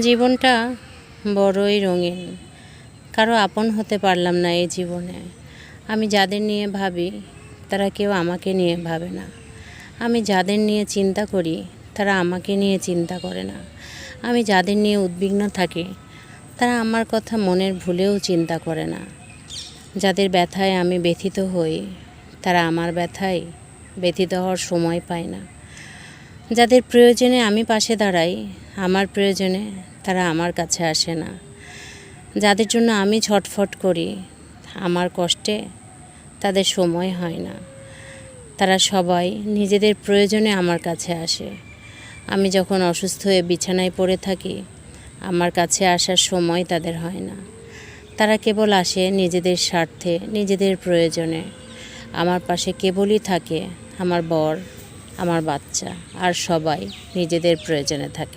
জীবনটা বড়ই রঙিন। কারো আপন হতে পারলাম না এই জীবনে। আমি যাদের নিয়ে ভাবি তারা কেউ আমাকে নিয়ে ভাবে না। আমি যাদের নিয়ে চিন্তা করি তারা আমাকে নিয়ে চিন্তা করে না। আমি যাদের নিয়ে উদ্বিগ্ন থাকি তারা আমার কথা মনের ভুলেও চিন্তা করে না। যাদের ব্যথায় আমি ব্যথিত হই তারা আমার ব্যথায় ব্যথিত হওয়ার সময় পায় না। যাদের প্রয়োজনে আমি পাশে দাঁড়াই আমার প্রয়োজনে তারা আমার কাছে আসে না। যাদের জন্য আমি ছটফট করি আমার কষ্টে তাদের সময় হয় না। তারা সবাই নিজেদের প্রয়োজনে আমার কাছে আসে। আমি যখন অসুস্থ হয়ে বিছানায় পড়ে থাকি আমার কাছে আসার সময় তাদের হয় না। তারা কেবল আসে নিজেদের স্বার্থে, নিজেদের প্রয়োজনে। আমার পাশে কেবলই থাকে আমার বর, আমার বাচ্চা, আর সবাই নিজেদের প্রয়োজনে থাকে।